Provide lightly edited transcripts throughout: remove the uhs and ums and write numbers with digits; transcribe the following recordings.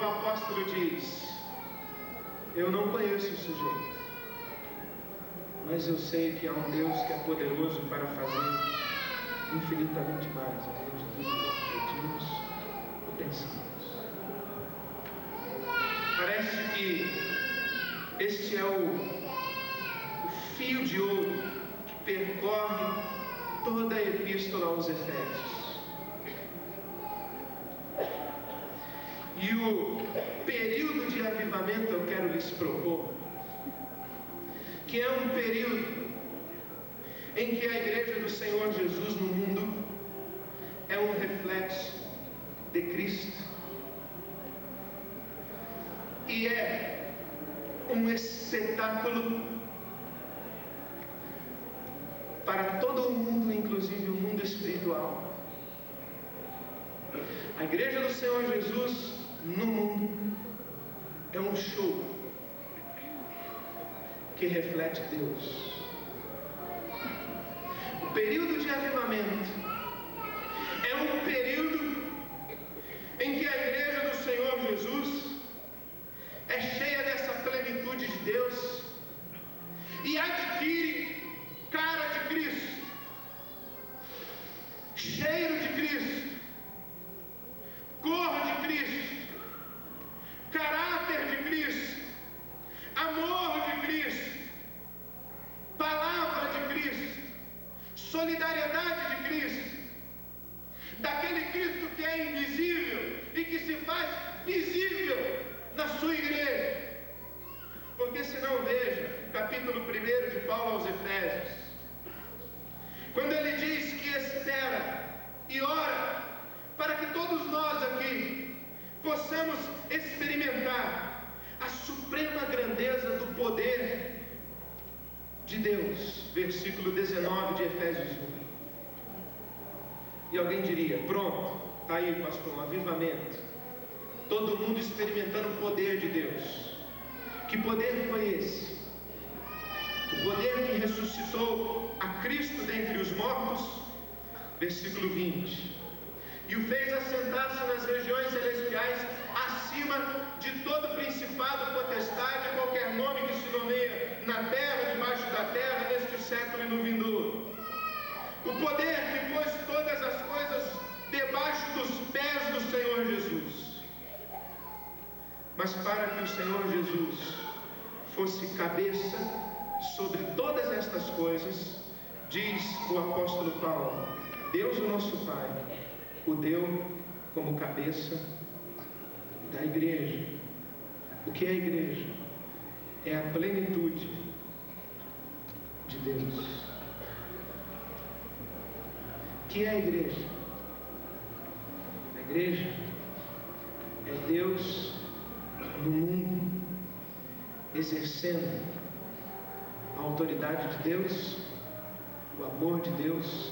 o apóstolo diz: eu não conheço o sujeito, mas eu sei que há um Deus que é poderoso para fazer infinitamente mais, além de tudo que pedimos ou pensamos. Parece que este é o fio de ouro que percorre toda a epístola aos Efésios. E o período de avivamento eu quero lhes propor, que é um período em que a igreja do Senhor Jesus no mundo é um reflexo de Cristo e é um espetáculo para todo o mundo, inclusive o mundo espiritual. A igreja do Senhor Jesus no mundo é um show que reflete Deus. O período de avivamento é um período em que a igreja do Senhor Jesus é cheia dessa plenitude de Deus e adquire cara de Cristo, cheiro de Cristo, cor de Cristo, caráter de Cristo, amor de Cristo, palavra de Cristo, solidariedade de Cristo, daquele Cristo que é invisível e que se faz visível na sua igreja. Porque senão, veja o capítulo 1 de Paulo aos Efésios, quando ele diz que espera e ora para que todos nós aqui possamos experimentar a suprema grandeza do poder de Deus. Versículo 19 de Efésios 1. E alguém diria: pronto, está aí, pastor, um avivamento, todo mundo experimentando o poder de Deus. Que poder foi esse? O poder que ressuscitou a Cristo dentre os mortos, versículo 20, e o fez assentar-se nas regiões celestiais, acima de todo principado, potestade, qualquer nome que se nomeia na terra, debaixo da terra, neste século e no vindouro. O poder que pôs todas as coisas debaixo dos pés do Senhor Jesus. Mas para que o Senhor Jesus fosse cabeça sobre todas estas coisas, diz o apóstolo Paulo, Deus o nosso Pai o deu como cabeça da igreja. O que é a igreja? É a plenitude de Deus. O que é a igreja? A igreja é Deus no mundo, exercendo a autoridade de Deus, o amor de Deus,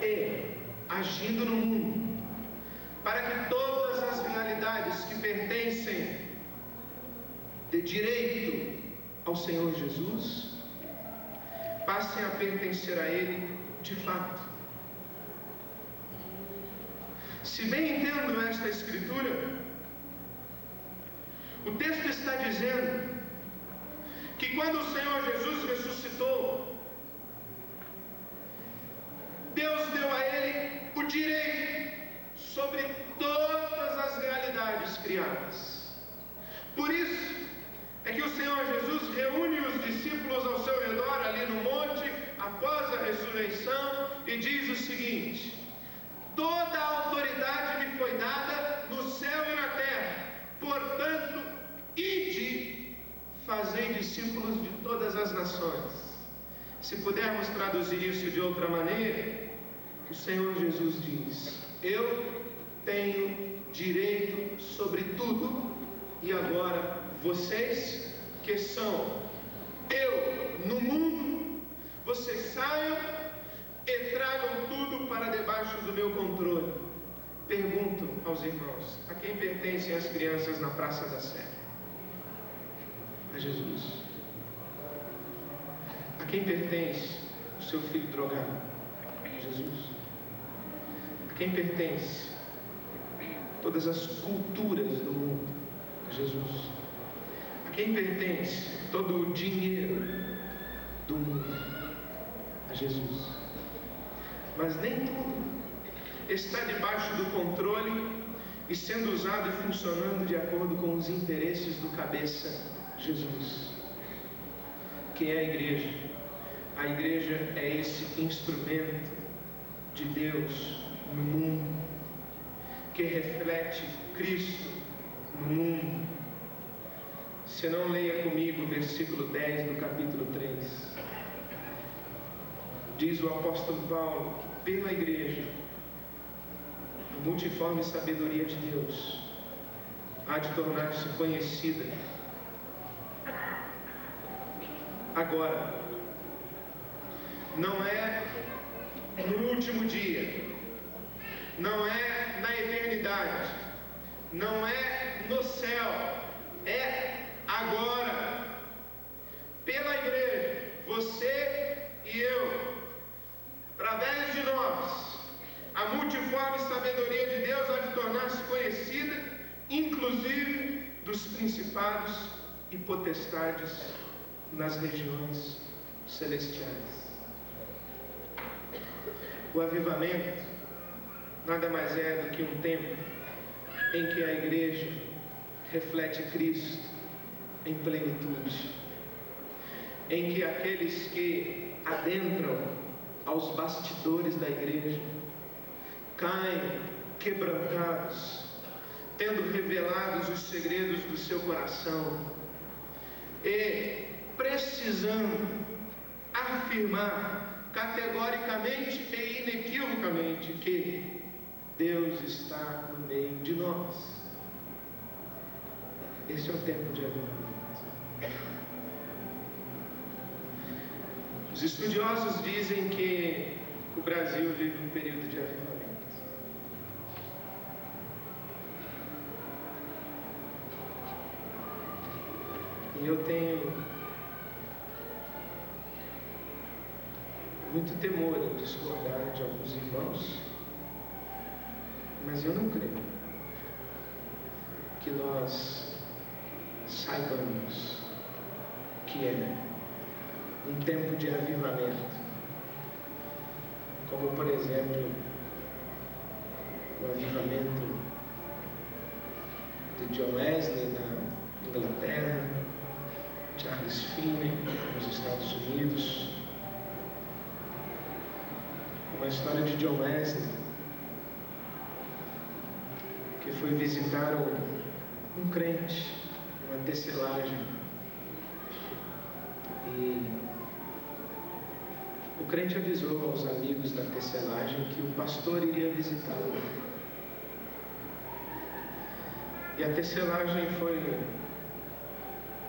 e agindo no mundo, para que todas as realidades que pertencem de direito ao Senhor Jesus passem a pertencer a Ele de fato. Se bem entendo esta escritura, o texto está dizendo que quando o Senhor Jesus ressuscitou, Deus deu a Ele o direito sobre todas as realidades criadas. Por isso é que o Senhor Jesus reúne os discípulos ao seu redor ali no monte, após a ressurreição, e diz o seguinte: toda a autoridade me foi dada no céu e na terra, portanto, ide, fazei discípulos de todas as nações. Se pudermos traduzir isso de outra maneira, o Senhor Jesus diz: eu tenho direito sobre tudo, e agora vocês que são eu no mundo, vocês saiam e tragam tudo para debaixo do meu controle. Pergunto aos irmãos: a quem pertencem as crianças na Praça da Sé? A Jesus. A quem pertence o seu filho drogado? A Jesus. A quem pertence todas as culturas do mundo, a Jesus. A quem pertence todo o dinheiro do mundo, a Jesus. Mas nem tudo está debaixo do controle e sendo usado e funcionando de acordo com os interesses do cabeça Jesus. Quem é a igreja? A igreja é esse instrumento de Deus no mundo, que reflete Cristo no mundo. Se não, leia comigo o versículo 10 do capítulo 3. Diz o apóstolo Paulo que pela igreja, a multiforme sabedoria de Deus há de tornar-se conhecida agora. Não é no último dia, não é na eternidade, não é no céu, é agora. Pela igreja, você e eu, através de nós, a multiforme sabedoria de Deus há de tornar-se conhecida, inclusive dos principados e potestades nas regiões celestiais. O avivamento nada mais é do que um tempo em que a igreja reflete Cristo em plenitude, em que aqueles que adentram aos bastidores da igreja caem quebrantados, tendo revelados os segredos do seu coração e precisando afirmar categoricamente e inequivocamente que Deus está no meio de nós. Esse é o tempo de avivamento. Os estudiosos dizem que o Brasil vive um período de avivamento. E eu tenho muito temor em discordar de alguns irmãos, mas eu não creio que nós saibamos que é um tempo de avivamento, como por exemplo o avivamento de John Wesley na Inglaterra, Charles Finney nos Estados Unidos. Uma história de John Wesley, que foi visitar um crente, uma tecelagem, e o crente avisou aos amigos da tecelagem que o pastor iria visitá-lo. E a tecelagem foi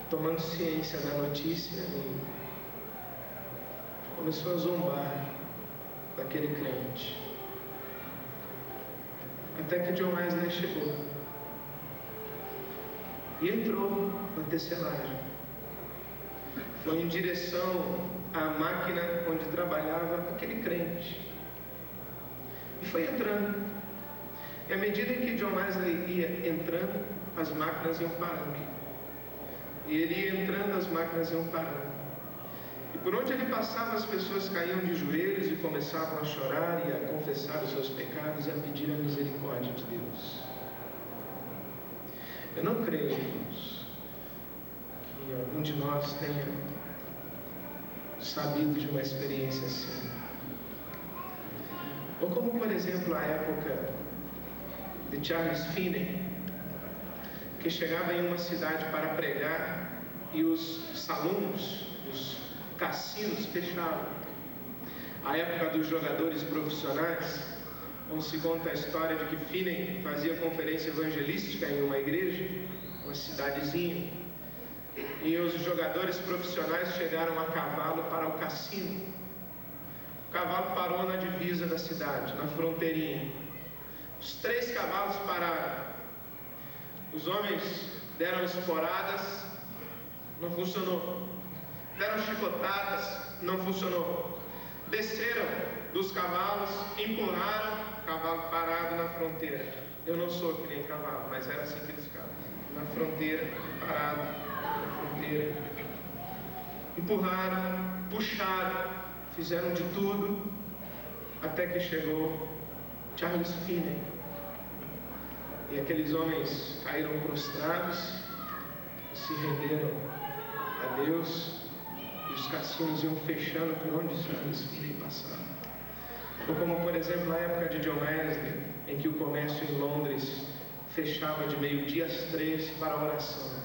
tomando ciência da notícia e começou a zombar daquele crente, até que John Wesley chegou e entrou na tecelagem, foi em direção à máquina onde trabalhava aquele crente e foi entrando, e à medida que John Wesley ia entrando, as máquinas iam parando, e ele ia entrando, as máquinas iam parando. E por onde ele passava, as pessoas caíam de joelhos e começavam a chorar e a confessar os seus pecados e a pedir a misericórdia de Deus. Eu não creio, irmãos, que algum de nós tenha sabido de uma experiência assim. Ou como, por exemplo, a época de Charles Finney, que chegava em uma cidade para pregar e os salões, os cassinos fechavam. A época dos jogadores profissionais, onde se conta a história de que Finney fazia conferência evangelística em uma igreja, uma cidadezinha, e os jogadores profissionais chegaram a cavalo para o cassino. O cavalo parou na divisa da cidade, na fronteirinha. Os 3 cavalos pararam. Os homens deram esporadas, não funcionou. Deram chicotadas, não funcionou. Desceram dos cavalos, empurraram o cavalo parado na fronteira. Eu não sou que nem cavalo, mas era assim que eles ficavam. Na fronteira, parado, na fronteira. Empurraram, puxaram, fizeram de tudo, até que chegou Charles Finney. E aqueles homens caíram prostrados, se renderam a Deus, e os cassinos iam fechando por onde Charles Finney passava. Ou como, por exemplo, a época de John Wesley, em que o comércio em Londres fechava de meio-dia às 3 para a oração.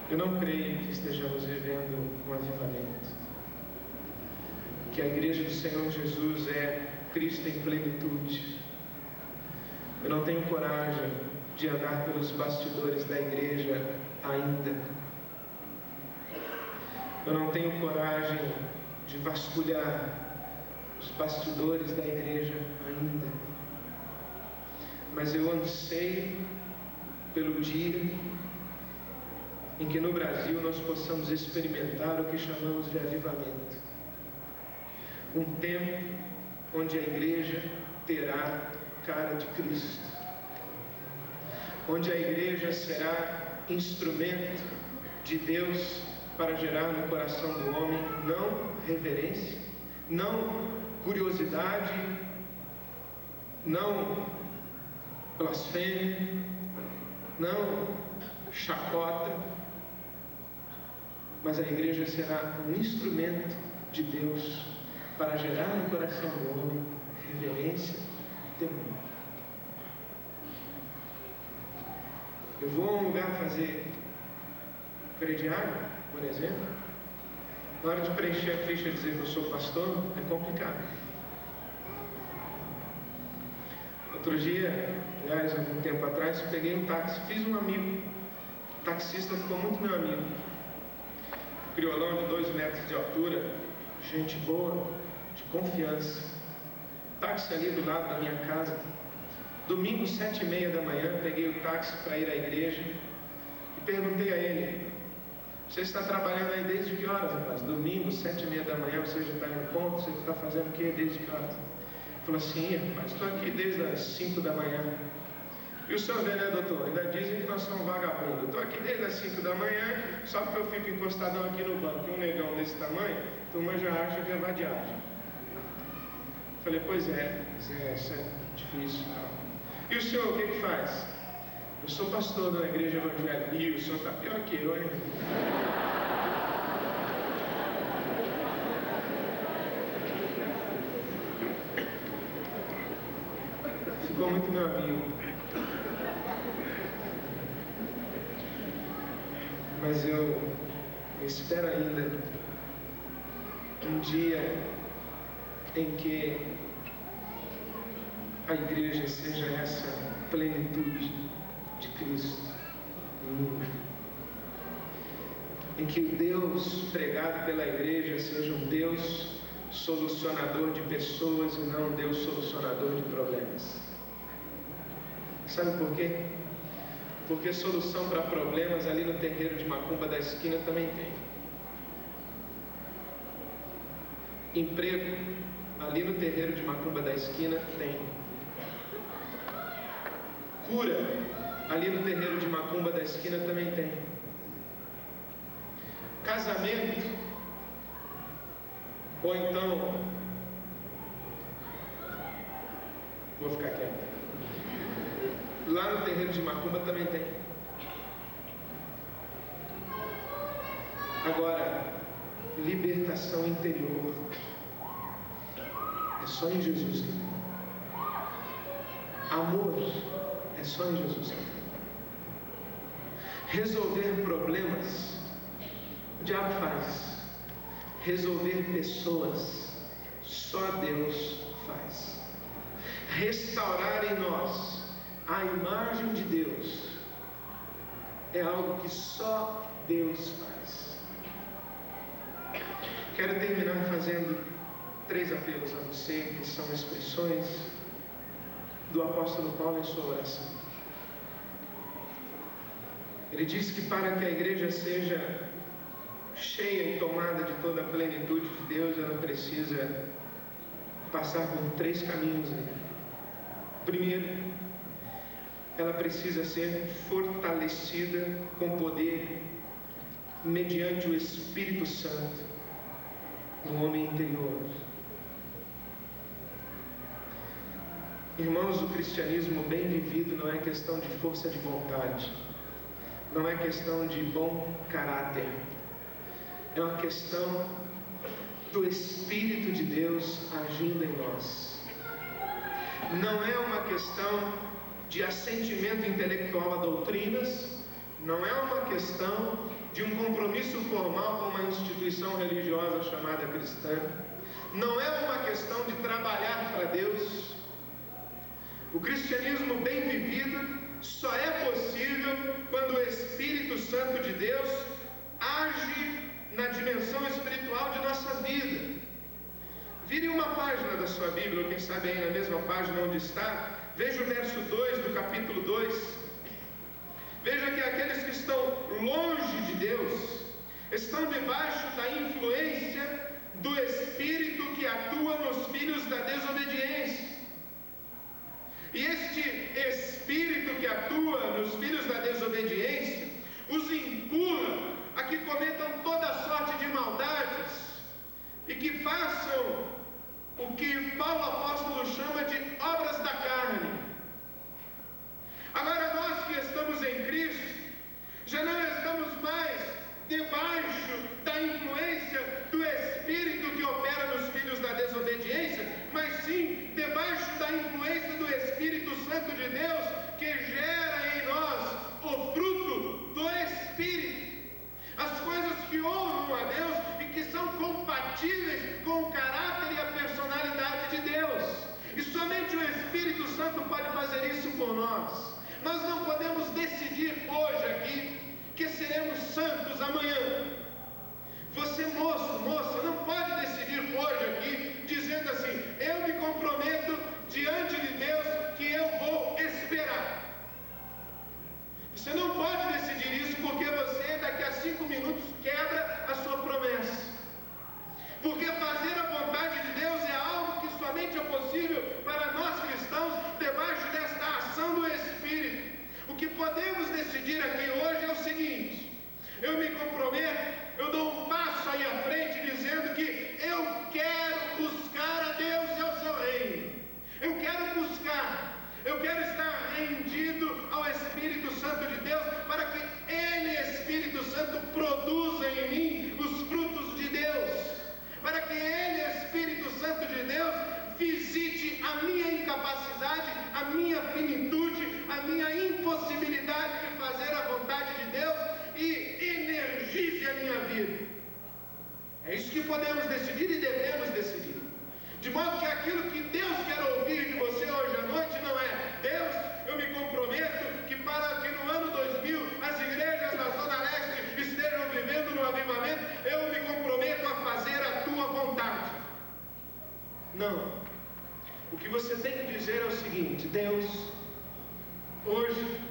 Eu não creio que estejamos vivendo um avivamento, que a igreja do Senhor Jesus é Cristo em plenitude. Eu não tenho coragem de andar pelos bastidores da igreja ainda. Eu não tenho coragem de vasculhar os bastidores da igreja ainda. Mas eu anseio pelo dia em que no Brasil nós possamos experimentar o que chamamos de avivamento. Um tempo onde a igreja terá cara de Cristo, onde a igreja será instrumento de Deus para gerar no coração do homem não reverência, não curiosidade, não blasfêmia, não chacota, mas a igreja será um instrumento de Deus para gerar no coração do homem reverência e temor. Eu vou a um lugar fazer crediário, por exemplo, na hora de preencher a ficha e dizer que eu sou pastor, é complicado. Outro dia, aliás, algum tempo atrás, peguei um táxi, fiz um amigo. O taxista ficou muito meu amigo. Criolão de 2 metros de altura, gente boa, de confiança. Táxi ali do lado da minha casa. Domingo, 7h30 da manhã, peguei o táxi para ir à igreja e perguntei a ele: você está trabalhando aí desde que horas, rapaz? Domingo, 7h30 da manhã, você já está em ponto, você está fazendo o quê? Desde que horas? Ele falou assim: rapaz, estou aqui desde as 5 da manhã. E o senhor vê, né, doutor? Ainda dizem que nós somos vagabundos. Estou aqui desde as 5 da manhã, só porque eu fico encostadão aqui no banco, um negão desse tamanho, a turma já acha que é vadiagem. Falei: pois é, isso é difícil. E o senhor, o que faz? Eu sou pastor da igreja evangélica. E o senhor está pior que eu, hein? Ficou muito meu amigo. Mas eu espero ainda um dia em que a igreja seja essa plenitude de Cristo no mundo, em que o Deus pregado pela igreja seja um Deus solucionador de pessoas e não um Deus solucionador de problemas. Sabe por quê? Porque solução para problemas ali no terreiro de macumba da esquina também tem. Emprego ali no terreiro de macumba da esquina tem. Cura ali no terreiro de macumba da esquina também tem. Casamento, ou então, vou ficar quieto, lá no terreiro de macumba também tem. Agora, libertação interior é só em Jesus. Amor é só em Jesus. Resolver problemas, o diabo faz. Resolver pessoas, só Deus faz. Restaurar em nós a imagem de Deus é algo que só Deus faz. Quero terminar fazendo 3 apelos a você, que são expressões do apóstolo Paulo em sua oração. Ele diz que para que a igreja seja cheia e tomada de toda a plenitude de Deus, ela precisa passar por 3 caminhos aí. Primeiro, ela precisa ser fortalecida com poder mediante o Espírito Santo no homem interior. Irmãos, o cristianismo bem vivido não é questão de força de vontade, não é questão de bom caráter, é uma questão do Espírito de Deus agindo em nós. Não é uma questão de assentimento intelectual a doutrinas, não é uma questão de um compromisso formal com uma instituição religiosa chamada cristã, não é uma questão de trabalhar para Deus. O cristianismo bem vivido só é possível quando o Espírito Santo de Deus age na dimensão espiritual de nossa vida. Vire uma página da sua Bíblia, ou quem sabe aí na mesma página onde está, veja o verso 2 do capítulo 2. Veja que aqueles que estão longe de Deus estão debaixo da influência do Espírito que atua nos filhos da desobediência. E este Espírito que atua nos filhos da desobediência os empurra a que cometam toda sorte de maldades e que façam o que Paulo apóstolo chama de obras da carne. Agora nós que estamos em Cristo, já não estamos mais debaixo da influência do Espírito que opera nos filhos da desobediência, mas sim debaixo da influência do Espírito Santo de Deus, que gera em nós o fruto do Espírito. As coisas que honram a Deus e que são compatíveis com o caráter e a personalidade de Deus. E somente o Espírito Santo pode fazer isso por nós. Nós não podemos decidir hoje aqui que seremos santos amanhã. Você, moça, não pode decidir hoje aqui dizendo assim: eu me comprometo diante de Deus que eu vou esperar. Você não pode decidir isso porque você daqui a 5 minutos quebra a sua promessa. Porque fazer a vontade de Deus é algo que somente é possível para nós cristãos debaixo desta ação do Espírito. O que podemos decidir aqui hoje é o seguinte: eu me comprometo, eu dou um passo aí à frente dizendo que eu quero buscar a Deus e ao seu reino. Eu quero buscar, eu quero estar rendido ao Espírito Santo de Deus para que Ele, Espírito Santo, produza em mim os frutos de Deus. Para que Ele, Espírito Santo de Deus, visite a minha incapacidade, a minha finitude, a minha impossibilidade de fazer a vontade de Deus e energize a minha vida. É isso que podemos decidir e devemos decidir. De modo que aquilo que Deus quer ouvir de você hoje à noite não é: Deus, eu me comprometo que para que no ano 2000 as igrejas da Zona Leste estejam vivendo no avivamento, eu me comprometo a fazer a tua vontade. Não. O que você tem que dizer é o seguinte: Deus, hoje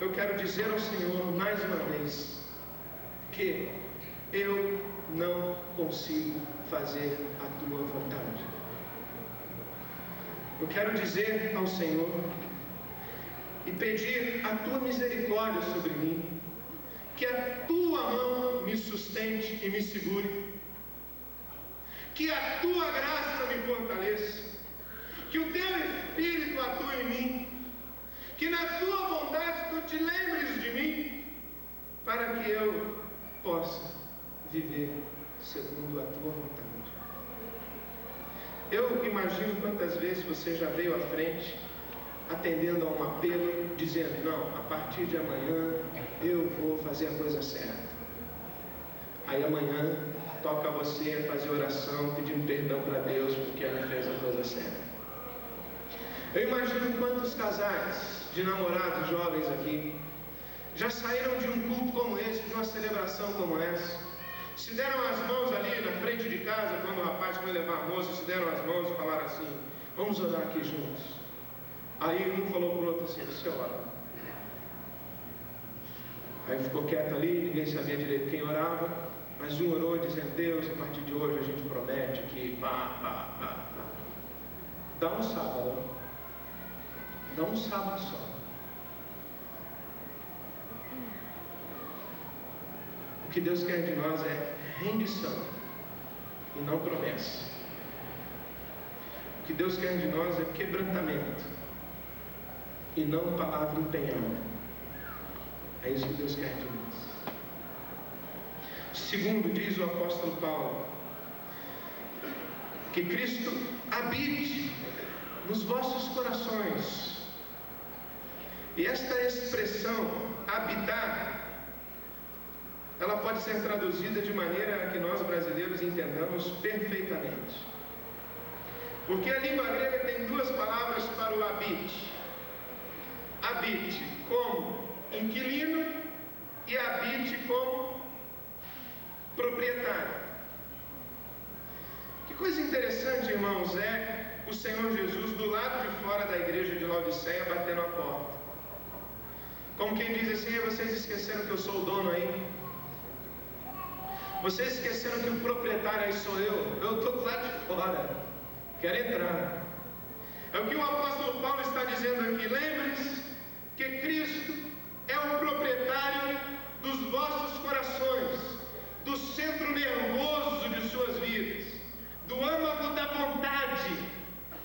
eu quero dizer ao Senhor mais uma vez que eu não consigo fazer a tua vontade. Eu quero dizer ao Senhor e pedir a tua misericórdia sobre mim, que a tua mão me sustente e me segure, que a tua graça me fortaleça, que o teu Espírito atue em mim, que na tua vontade tu te lembres de mim, para que eu possa viver segundo a tua vontade. Eu imagino quantas vezes você já veio à frente, atendendo a um apelo, dizendo: não, a partir de amanhã eu vou fazer a coisa certa. Aí amanhã toca você fazer oração, pedindo perdão para Deus porque ela fez a coisa certa. Eu imagino quantos casais de namorados jovens aqui já saíram de um culto como esse, de uma celebração como essa, se deram as mãos ali na frente de casa, quando o rapaz foi levar a moça, se deram as mãos e falaram assim: vamos orar aqui juntos. Aí um falou para o outro assim: você ora. Aí ficou quieto ali, ninguém sabia direito quem orava, mas um orou dizendo: Deus, a partir de hoje a gente promete que Dá um sábado. Dá um sábado só. O que Deus quer de nós é rendição e não promessa. O que Deus quer de nós é quebrantamento e não palavra empenhada. É isso que Deus quer de nós. Segundo, diz o apóstolo Paulo, que Cristo habite nos vossos corações. E esta expressão, habitar, ela pode ser traduzida de maneira que nós brasileiros entendamos perfeitamente. Porque a língua grega tem duas palavras para o habite. Habite como inquilino e habite como proprietário. Que coisa interessante, irmãos, é o Senhor Jesus do lado de fora da igreja de Laodiceia batendo a porta. Como quem diz assim: vocês esqueceram que eu sou o dono aí? Vocês esqueceram que o proprietário aí sou eu? Eu estou do lado de fora, quero entrar. É o que o apóstolo Paulo está dizendo aqui. Lembre-se que Cristo é o proprietário dos vossos corações, do centro nervoso de suas vidas, do âmago da vontade.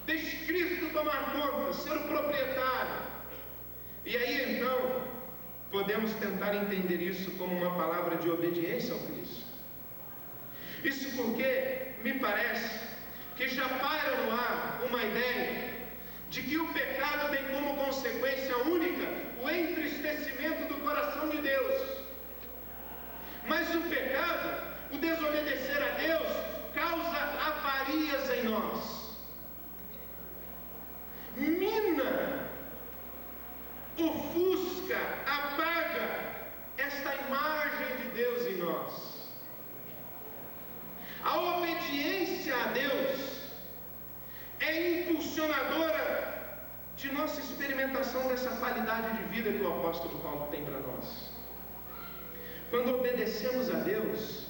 Deixe Cristo tomar conta, ser o proprietário. E aí então podemos tentar entender isso como uma palavra de obediência ao Cristo. Isso porque me parece que já paira no ar uma ideia de que o pecado tem como consequência única o entristecimento do coração de Deus. Mas o pecado, o desobedecer a Deus, causa avarias em nós. Mina, ofusca, apaga esta imagem de Deus em nós. A obediência a Deus é impulsionadora de nossa experimentação dessa qualidade de vida que o apóstolo Paulo tem para nós. Quando obedecemos a Deus,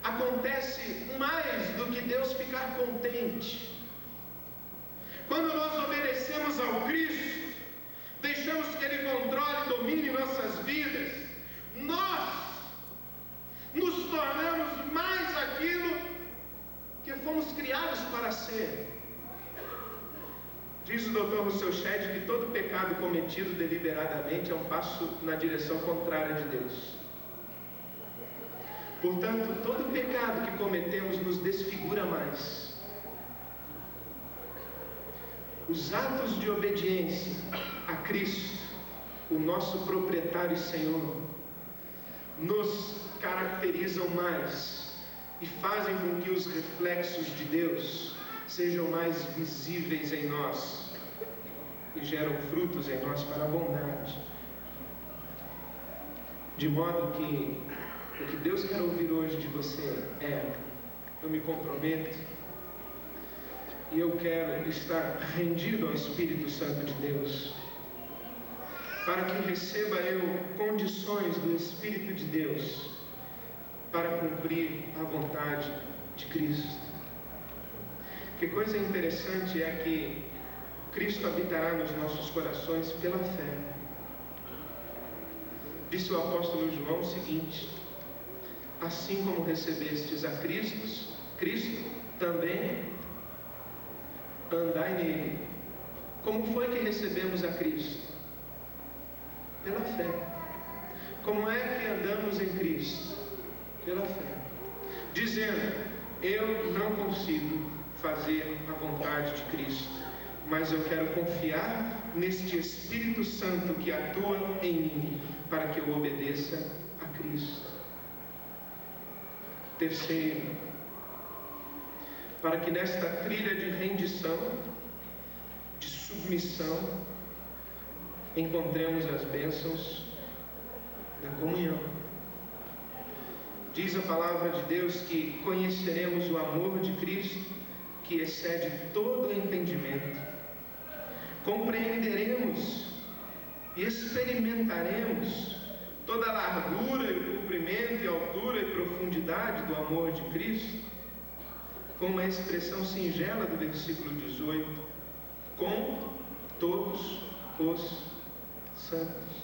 acontece mais do que Deus ficar contente. Quando nós obedecemos ao Cristo, deixamos que Ele controle e domine nossas vidas, nós nos tornamos mais aquilo que fomos criados para ser. Diz o Dr. Rousseau Shedd que todo pecado cometido deliberadamente é um passo na direção contrária de Deus. Portanto, todo pecado que cometemos nos desfigura mais. Os atos de obediência a Cristo, o nosso proprietário e Senhor, nos caracterizam mais e fazem com que os reflexos de Deus sejam mais visíveis em nós e geram frutos em nós para a bondade. De modo que o que Deus quer ouvir hoje de você é: eu me comprometo e eu quero estar rendido ao Espírito Santo de Deus, para que receba eu condições do Espírito de Deus para cumprir a vontade de Cristo. Que coisa interessante é que Cristo habitará nos nossos corações pela fé. Disse o apóstolo João o seguinte: assim como recebestes a Cristo também andai nele. Como foi que recebemos a Cristo? Pela fé. Como é que andamos em Cristo? Pela fé. Dizendo: eu não consigo fazer a vontade de Cristo, mas eu quero confiar neste Espírito Santo que atua em mim, para que eu obedeça a Cristo. Terceiro, para que nesta trilha de rendição, de submissão, encontremos as bênçãos da comunhão. Diz a palavra de Deus que conheceremos o amor de Cristo, que excede todo o entendimento. Compreenderemos e experimentaremos toda a largura e o comprimento e a altura e profundidade do amor de Cristo, com uma expressão singela do versículo 18: com todos os santos.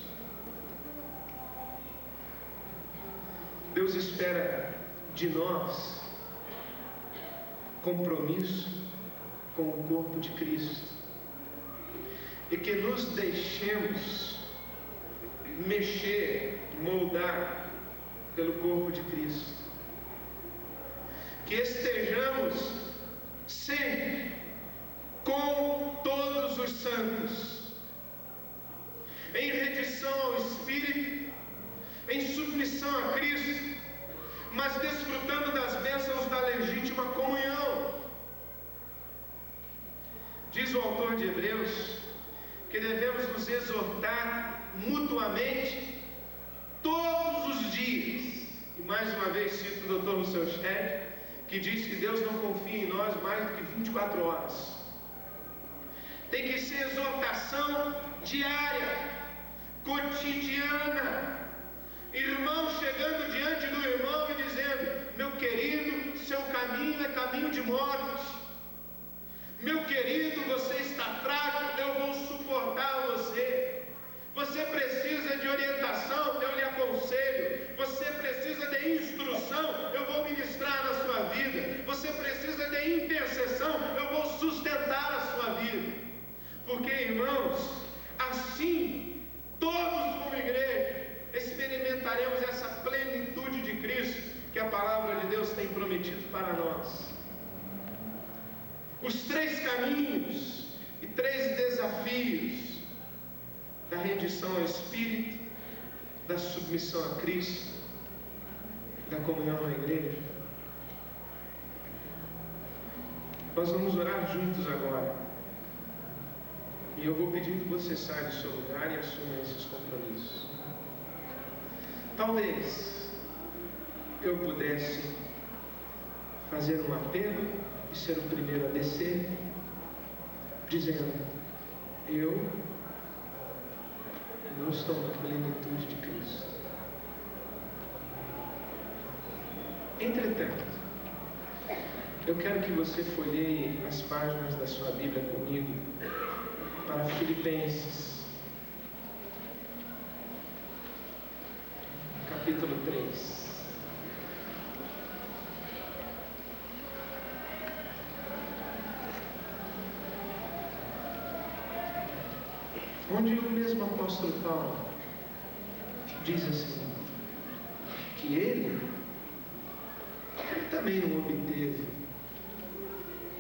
Deus espera de nós compromisso com o corpo de Cristo e que nos deixemos mexer, moldar pelo corpo de Cristo, que estejamos sempre com todos os santos, em rendição ao Espírito, em submissão a Cristo, mas desfrutando das bênçãos da legítima comunhão. Diz o autor de Hebreus que devemos nos exortar mutuamente todos os dias. E mais uma vez cito o Dr. Rousseau Shedd, que diz que Deus não confia em nós mais do que 24 horas. Tem que ser exortação diária, cotidiana. Irmão chegando diante do irmão e dizendo: meu querido, seu caminho é caminho de morte. Meu querido, você está fraco, eu vou suportar você. Você precisa de orientação, eu lhe aconselho. Você precisa de instrução, eu vou ministrar na sua vida. Você precisa de intercessão, eu vou sustentar a sua vida. Porque, irmãos, assim, todos como igreja, experimentaremos essa plenitude de Cristo que a palavra de Deus tem prometido para nós. Os 3 caminhos e 3 desafios da rendição ao Espírito, da submissão a Cristo, da comunhão na igreja. Nós vamos orar juntos agora. E eu vou pedir que você saia do seu lugar e assuma esses compromissos. Talvez eu pudesse fazer um apelo e ser o primeiro a descer, dizendo: eu não estou na plenitude de Cristo. Entretanto, eu quero que você folheie as páginas da sua Bíblia comigo para Filipenses, capítulo 3. Onde o mesmo apóstolo Paulo diz assim, que ele também não obteve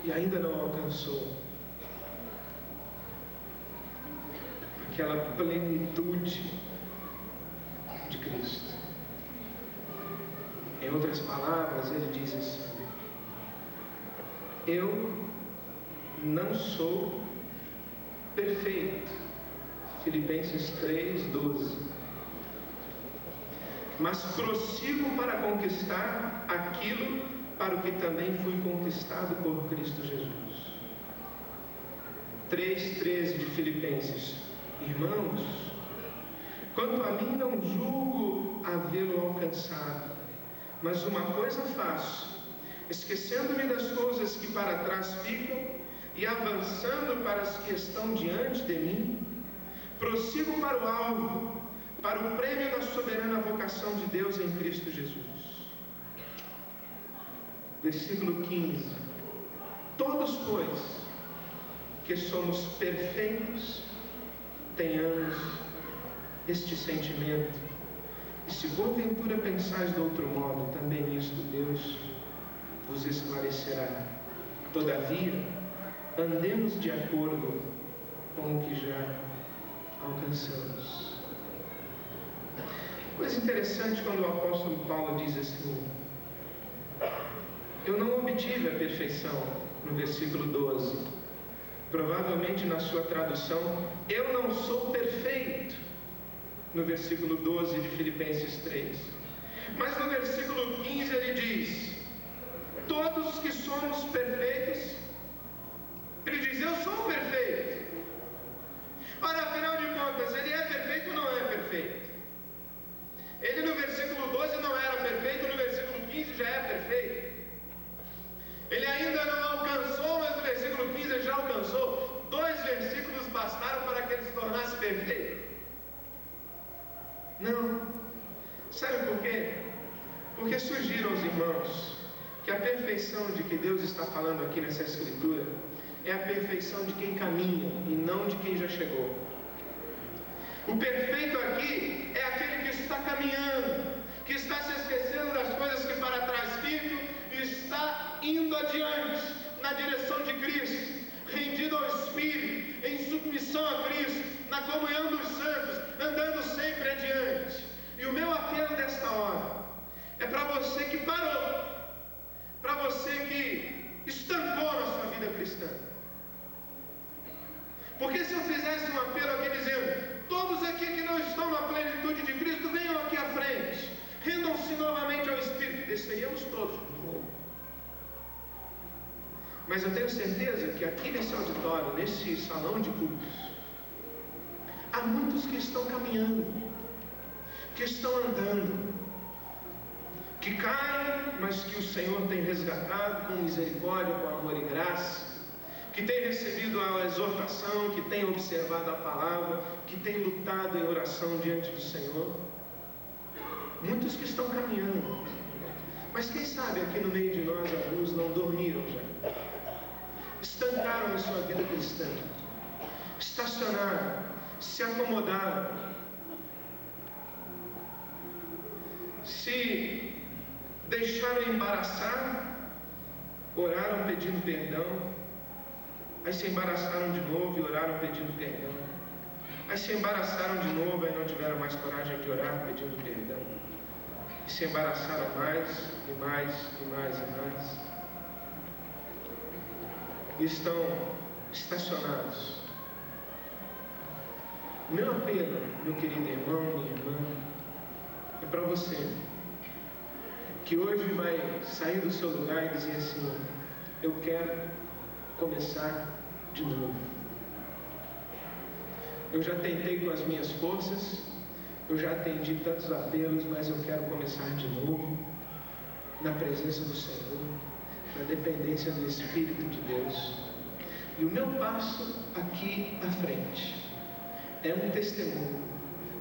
e ainda não alcançou aquela plenitude de Cristo. Em outras palavras, ele diz assim: eu não sou perfeito. Filipenses 3:12. Mas prossigo para conquistar aquilo para o que também fui conquistado por Cristo Jesus. 3:13 de Filipenses. Irmãos, quanto a mim não julgo havê-lo alcançado, mas uma coisa faço, esquecendo-me das coisas que para trás ficam e avançando para as que estão diante de mim, prossigo para o alvo, para o prêmio da soberana vocação de Deus em Cristo Jesus. Versículo 15. Todos, pois, que somos perfeitos, tenhamos este sentimento. E se porventura pensais de outro modo, também nisto Deus vos esclarecerá. Todavia, andemos de acordo com o que já alcançamos. Coisa interessante quando o apóstolo Paulo diz assim: eu não obtive a perfeição, no versículo 12. Provavelmente na sua tradução, eu não sou perfeito, no versículo 12 de Filipenses 3. Mas no versículo 15 ele diz: todos que somos perfeitos, ele diz: eu sou perfeito. Ora, afinal de contas, ele é perfeito ou não é perfeito? Ele no versículo 12 não era perfeito, no versículo 15 já é perfeito. Ele ainda não alcançou, mas no versículo 15 ele já alcançou. 2 perfeito? Não. Sabe por quê? Porque sugiro aos irmãos que a perfeição de que Deus está falando aqui nessa escritura é a perfeição de quem caminha e não de quem já chegou. O perfeito aqui é aquele que está caminhando, que está se esquecendo das coisas que para trás ficam e está indo adiante na direção de Cristo, rendido ao Espírito, em submissão a Cristo, na comunhão dos santos, andando sempre adiante. E o meu apelo desta hora é para você que parou, para você que estancou na sua vida cristã. Porque se eu fizesse um apelo aqui dizendo: todos aqui que não estão na plenitude de Cristo, venham aqui à frente, rendam-se novamente ao Espírito, desceríamos todos de novo. Mas eu tenho certeza que aqui nesse auditório, nesse salão de cultos, há muitos que estão caminhando, que estão andando, que caem, mas que o Senhor tem resgatado com misericórdia, com amor e graça, que tem recebido a exortação, que tem observado a palavra, que tem lutado em oração diante do Senhor. Muitos que estão caminhando, mas quem sabe aqui no meio de nós alguns não dormiram já, estancaram na sua vida cristã, estacionaram, se acomodaram, se deixaram embaraçar, oraram pedindo perdão, aí se embaraçaram de novo e oraram pedindo perdão, aí se embaraçaram de novo e não tiveram mais coragem de orar pedindo perdão, e se embaraçaram mais e mais e mais e mais, e estão estacionados. O meu apelo, meu querido irmão, minha irmã, é para você que hoje vai sair do seu lugar e dizer assim: eu quero começar de novo. Eu já tentei com as minhas forças, eu já atendi tantos apelos, mas eu quero começar de novo na presença do Senhor, na dependência do Espírito de Deus. E o meu passo aqui à frente é um testemunho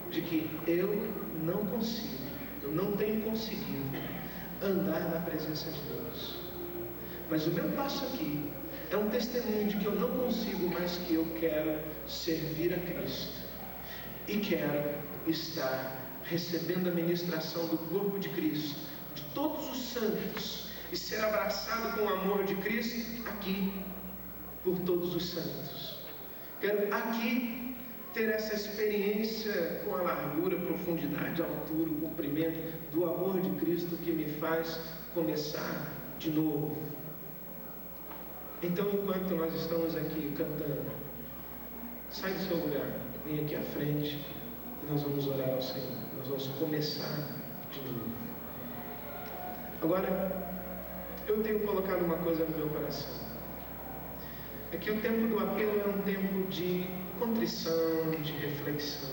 de que eu não consigo, eu não tenho conseguido andar na presença de Deus. Mas o meu passo aqui é um testemunho de que eu não consigo, mas que eu quero servir a Cristo e quero estar recebendo a ministração do corpo de Cristo, de todos os santos, e ser abraçado com o amor de Cristo aqui por todos os santos. Quero aqui ter essa experiência com a largura, a profundidade, a altura, o comprimento do amor de Cristo que me faz começar de novo. Então, enquanto nós estamos aqui cantando, sai do seu lugar, vem aqui à frente e nós vamos orar ao Senhor. Nós vamos começar de novo. Agora, eu tenho colocado uma coisa no meu coração. É que o tempo do apelo é um tempo de contrição, de reflexão.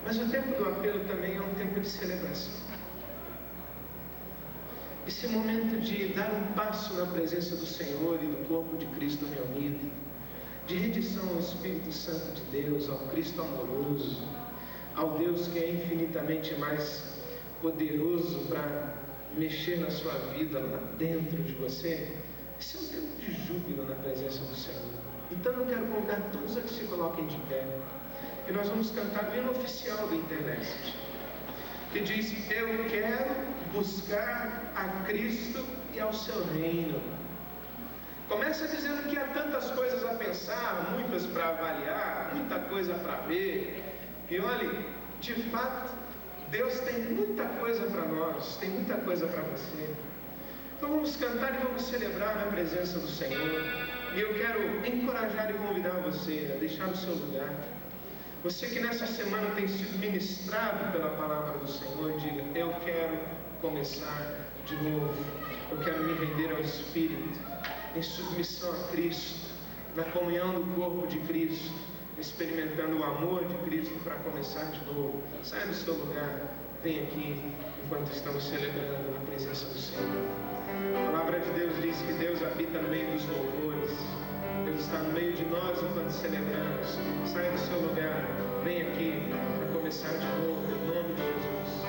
Mas o tempo do apelo também é um tempo de celebração. Esse momento de dar um passo na presença do Senhor e do corpo de Cristo reunido, de rendição ao Espírito Santo de Deus, ao Cristo amoroso, ao Deus que é infinitamente mais poderoso para mexer na sua vida lá dentro de você. Esse é um tempo de júbilo na presença do Senhor. Então eu quero convidar todos a que se coloquem de pé, e nós vamos cantar o hino oficial do Interleste, que diz: eu quero buscar a Cristo e ao seu reino. Começa dizendo que há tantas coisas a pensar, muitas para avaliar, muita coisa para ver. E olhe, de fato, Deus tem muita coisa para nós, tem muita coisa para você. Então vamos cantar e vamos celebrar na presença do Senhor. E eu quero encorajar e convidar você a deixar o seu lugar. Você que nessa semana tem sido ministrado pela palavra do Senhor, diga: eu quero começar de novo. Eu quero me render ao Espírito, em submissão a Cristo, na comunhão do corpo de Cristo, experimentando o amor de Cristo para começar de novo. Saia do seu lugar, vem aqui, enquanto estamos celebrando na presença do Senhor. A palavra de Deus diz que Deus habita no meio dos louvores. Deus está no meio de nós enquanto celebramos. Saia do seu lugar, vem aqui para começar de novo, em nome de Jesus.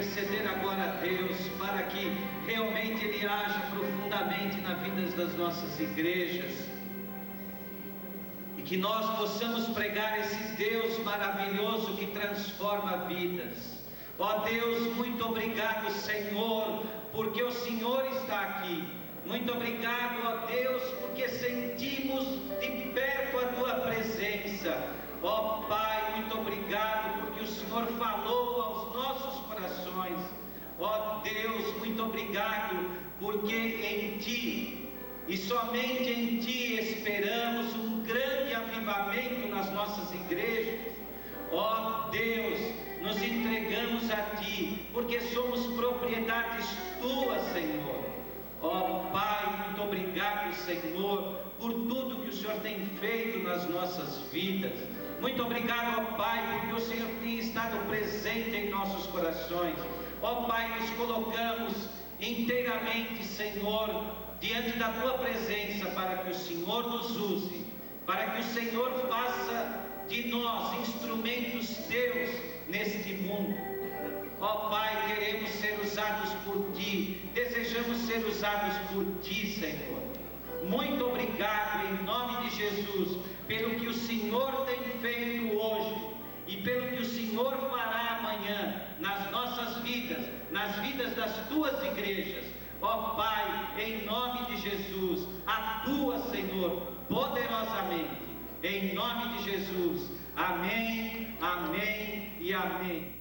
interceder agora a Deus para que realmente Ele haja profundamente na vida das nossas igrejas e que nós possamos pregar esse Deus maravilhoso que transforma vidas. Ó Deus, muito obrigado, Senhor, porque o Senhor está aqui. Muito obrigado, ó Deus, porque sentimos de perto a Tua presença. Ó Pai, muito obrigado, porque o Senhor falou aos nossos corações. Ó Deus, muito obrigado, porque em Ti, e somente em Ti, esperamos um grande avivamento nas nossas igrejas. Ó Deus, nos entregamos a Ti, porque somos propriedades Tuas, Senhor. Ó Pai, muito obrigado, Senhor, por tudo que o Senhor tem feito nas nossas vidas. Muito obrigado, ó Pai, porque o Senhor tem estado presente em nossos corações. Ó Pai, nos colocamos inteiramente, Senhor, diante da Tua presença, para que o Senhor nos use, para que o Senhor faça de nós instrumentos Teus neste mundo. Ó Pai, queremos ser usados por Ti, desejamos ser usados por Ti, Senhor. Muito obrigado, em nome de Jesus, pelo que o Senhor tem feito hoje e pelo que o Senhor fará amanhã nas nossas vidas, nas vidas das Tuas igrejas. Ó Pai, em nome de Jesus, atua, Senhor, poderosamente, em nome de Jesus. Amém, amém e amém.